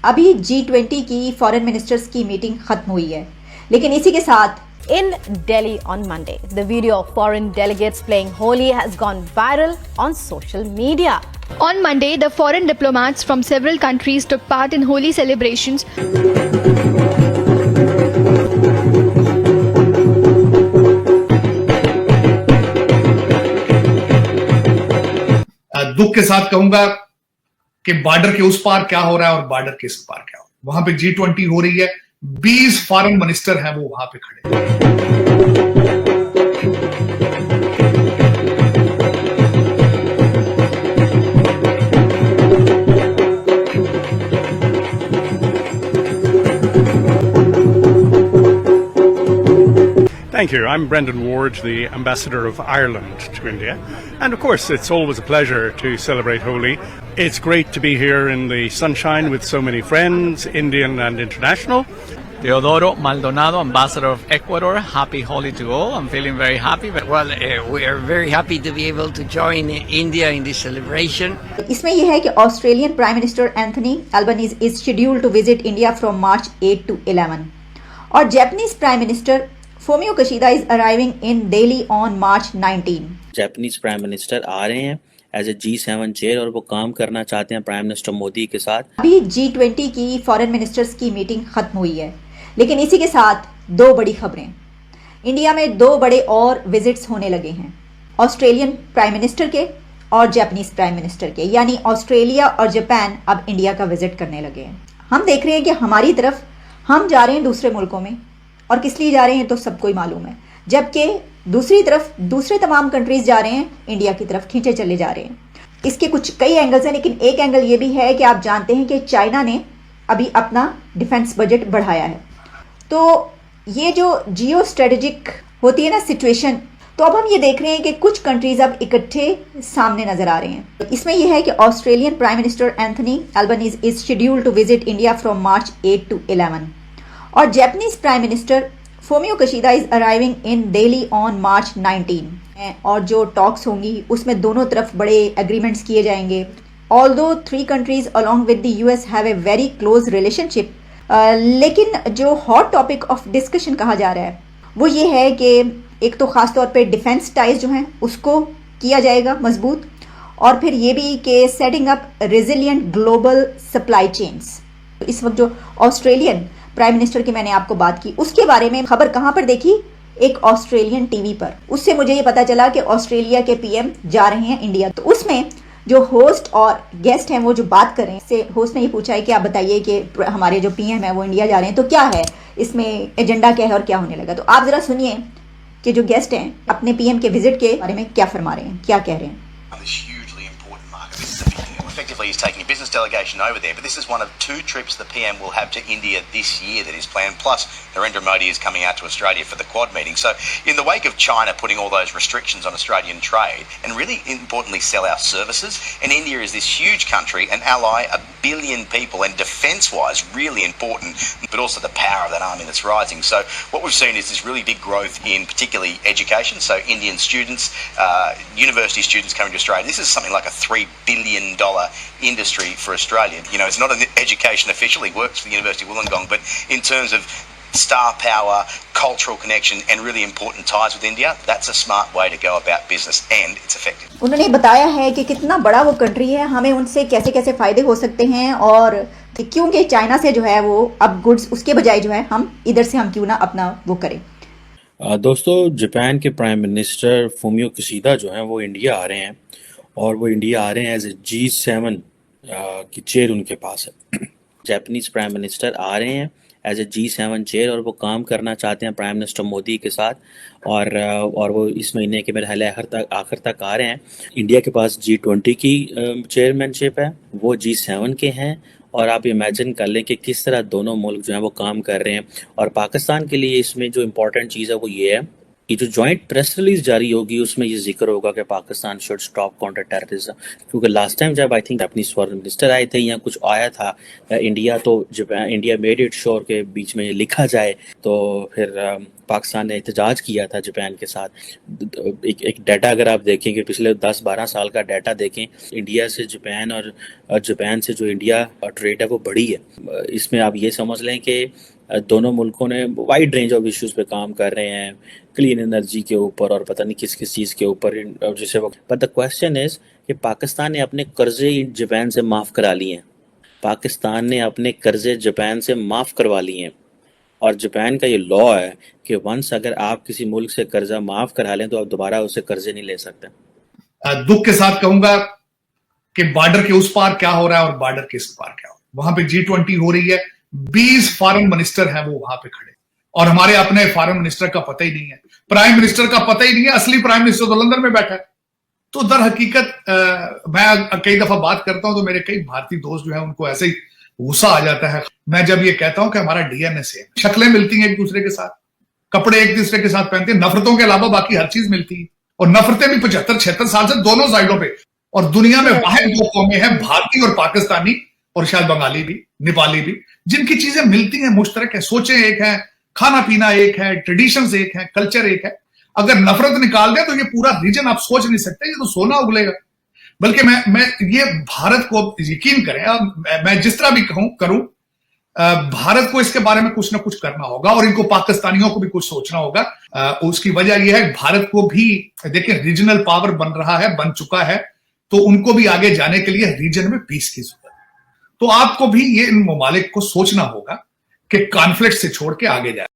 अभी G20 की foreign ministers की मीटिंग खत्म हुई है, लेकिन इसी के साथ In Delhi on Monday, the video of foreign delegates playing Holi has gone viral on social media. On Monday, the foreign diplomats from several countries took part in Holi celebrations. दुख के साथ कहूंगा कि बॉर्डर के उस पार क्या हो रहा है और बॉर्डर के इस पार क्या हो रहा है। वहां पे G20 हो रही है, 20 फॉरेन मिनिस्टर हैं वो वहां पे खड़े हैं। Thank you. I'm Brendan Ward, the Ambassador of Ireland to India. And of course, it's always a pleasure to celebrate Holi. It's great to be here in the sunshine with so many friends, Indian and international. Teodoro Maldonado, Ambassador of Ecuador. Happy Holi to all. I'm feeling very happy. Well, we are very happy to be able to join India in this celebration. इसमें यह है कि Australian prime minister Anthony Albanese is scheduled to visit India from March 8 to 11 और Japanese prime minister Fumio Kishida is arriving in Delhi on March 19। Japanese prime minister आ रहे हैं as a G7 chair और वो काम करना चाहते हैं प्राइम मिनिस्टर मोदी के साथ। अभी G20 की फॉरेन मिनिस्टर्स की मीटिंग खत्म हुई है, लेकिन इसी के साथ दो बड़ी खबरें। इंडिया में दो बड़े और विजिट्स होने लगे हैं, ऑस्ट्रेलियन प्राइम मिनिस्टर के और जापानीज प्राइम मिनिस्टर के, यानी ऑस्ट्रेलिया और जापान अब इंडिया का विजिट करने लगे हैं। हम देख रहे हैं कि हमारी तरफ हम जा रहे हैं दूसरे मुल्कों में, और किस लिए जा रहे हैं तो सबको ही मालूम है, जबकि दूसरी तरफ दूसरे तमाम कंट्रीज जा रहे हैं इंडिया की तरफ खींचे चले जा रहे हैं। इसके कई एंगल्स हैं, लेकिन एक एंगल ये भी है कि आप जानते हैं कि चाइना ने अभी अपना डिफेंस बजट बढ़ाया है। तो ये जो जियो स्ट्रेटेजिक होती है ना सिचुएशन, तो अब हम ये देख रहे हैं कि कुछ कंट्रीज अब इकट्ठे सामने नजर आ रहे हैं। इसमें यह है कि Australian prime minister Anthony Albanese is scheduled to visit India from March 8 to 11 और Japanese prime minister Fumio Kishida is arriving in Delhi on March 19 और जो टॉक्स होंगी उसमें दोनों तरफ बड़े एग्रीमेंट्स किए जाएंगे। Although 3 countries along with the US have a very close relationship, लेकिन जो हॉट टॉपिक ऑफ डिस्कशन कहा जा रहा है वो ये है कि एक तो ख़ास तौर पे डिफेंस टाइज जो हैं उसको किया जाएगा मजबूत, और फिर ये भी कि setting up resilient global supply chains. इस वक्त जो ऑस्ट्रेलियन प्राइम मिनिस्टर की मैंने आपको बात की, उसके बारे में खबर कहाँ पर देखी, एक ऑस्ट्रेलियन टीवी पर। उससे मुझे ये पता चला कि ऑस्ट्रेलिया के PM जा रहे हैं इंडिया। तो उसमें जो होस्ट और गेस्ट हैं वो जो बात कर रहे हैं, से होस्ट ने ये पूछा है कि आप बताइए कि हमारे जो PM हैं वो इंडिया जा रहे हैं, तो क्या है इसमें एजेंडा, क्या है और क्या होने लगा। तो आप ज़रा सुनिए कि जो गेस्ट हैं अपने PM के विजिट के बारे में क्या फरमा रहे हैं, क्या कह रहे हैं। Effectively, he's taking a business delegation over there, but this is one of 2 trips the PM will have to India this year that is planned. Plus, Narendra Modi is coming out to Australia for the Quad meeting. So, in the wake of China putting all those restrictions on Australian trade, and really importantly sell our services, and India is this huge country, an ally, 1 billion people, and defence-wise really important, but also the power of that army that's rising. So, what we've seen is this really big growth in particularly education. So, Indian students, university students coming to Australia. This is something like a $3 billion industry for Australia. You know, it's not an education official. He works for the University of Wollongong, but in terms of star power, cultural connection, and really important ties with India, that's a smart way to go about business, and it's effective. उन्होंने बताया है कि कितना बड़ा वो country है, हमें उनसे कैसे कैसे फायदे हो सकते हैं, और क्योंकि चाइना से जो है वो अब गुड्स उसके बजाय जो है हम इधर से हम क्यों ना अपना वो करें। दोस्तों, जापान के प्राइम मिनिस्टर फोमियो किशिदा जो हैं वो इंडिया आ रहे हैं, और वो इंडिया आ रहे हैं एज ए G7 की चेयर उनके पास है। जापानीज प्राइम मिनिस्टर आ रहे हैं एज ए G7 चेयर और वो काम करना चाहते हैं प्राइम मिनिस्टर मोदी के साथ, और वो इस महीने के मेरे ख्याल आखिर तक आ रहे हैं। इंडिया के पास G20 की चेयरमैनशिप है, वो G7 के हैं, और आप इमेजिन कर लें कि किस तरह दोनों मुल्क जो हैं वो काम कर रहे हैं। और पाकिस्तान के लिए इसमें जो इम्पोर्टेंट चीज़ है वो ये है कि जो जॉइंट प्रेस रिलीज जारी होगी उसमें ये जिक्र होगा कि Pakistan should stop counter terrorism, क्योंकि लास्ट टाइम जब I think Japanese foreign minister आए थे या कुछ आया था इंडिया, तो Japan India made it sure के बीच में ये लिखा जाए, तो फिर पाकिस्तान ने एहतजाज किया था जापान के साथ। एक डाटा अगर आप देखें कि पिछले 10-12 साल का डाटा देखें, इंडिया से जापान और जापान से जो इंडिया ट्रेड है वो बढ़ी है। इसमें आप ये समझ लें कि दोनों मुल्कों ने वाइड रेंज ऑफ इश्यूज पे काम कर रहे हैं, क्लीन एनर्जी के ऊपर और पता नहीं किस किस चीज़ के ऊपर, जैसे वक्त। बट द क्वेश्चन इज़ कि पाकिस्तान ने अपने कर्जे जापान से माफ़ करा लिए हैं, पाकिस्तान ने अपने कर्जे जापान से माफ़ करवा लिए हैं, और जापान का ये लॉ है कि वंस अगर आप किसी मुल्क से कर्जा माफ़ करा लें तो आप दोबारा उससे कर्जे नहीं ले सकते। दुख के साथ कहूंगा कि बॉर्डर के उस पार क्या हो रहा है और बॉर्डर के इस पार क्या हो रहा है। वहां पे G20 हो रही है, 20 फॉरेन मिनिस्टर हैं वो वहां पे खड़े, और हमारे अपने फॉरेन मिनिस्टर का पता ही नहीं है, प्राइम मिनिस्टर का पता ही नहीं है। असली प्राइम मिनिस्टर तो लंदन में बैठा है। तो दर हकीकत मैं कई दफा बात करता हूं तो मेरे कई भारतीय दोस्त जो है उनको ऐसे ही गुस्सा आ जाता है मैं जब ये कहता हूं कि हमारा डीएनए से शक्लें मिलती हैं एक दूसरे के साथ, कपड़े एक दूसरे के साथ पहनते हैं, नफरतों के अलावा बाकी हर चीज मिलती है, और नफरतें भी 75-76 साल से दोनों साइडों पे। और दुनिया में वाहिद 2 कौमें हैं, भारतीय और पाकिस्तानी, और शायद बंगाली भी, नेपाली भी, जिनकी चीजें मिलती हैं, मुश्तरक है, सोचें एक है, खाना पीना एक है, ट्रेडिशंस एक है, कल्चर एक है। अगर नफरत निकाल दे तो ये पूरा रीजन आप सोच नहीं सकते, ये तो सोना उगलेगा। बल्कि मैं ये भारत को यकीन करें, मैं जिस तरह भी करूं, भारत को इसके बारे में कुछ ना कुछ करना होगा, और इनको पाकिस्तानियों को भी कुछ सोचना होगा। उसकी वजह यह है भारत को भी देखिए रीजनल पावर बन रहा है, बन चुका है, तो उनको भी आगे जाने के लिए रीजन में पीस की जरूरत है। तो आपको भी ये इन ममालिक को सोचना होगा कि कॉन्फ्लिक्ट से छोड़ के आगे जाए।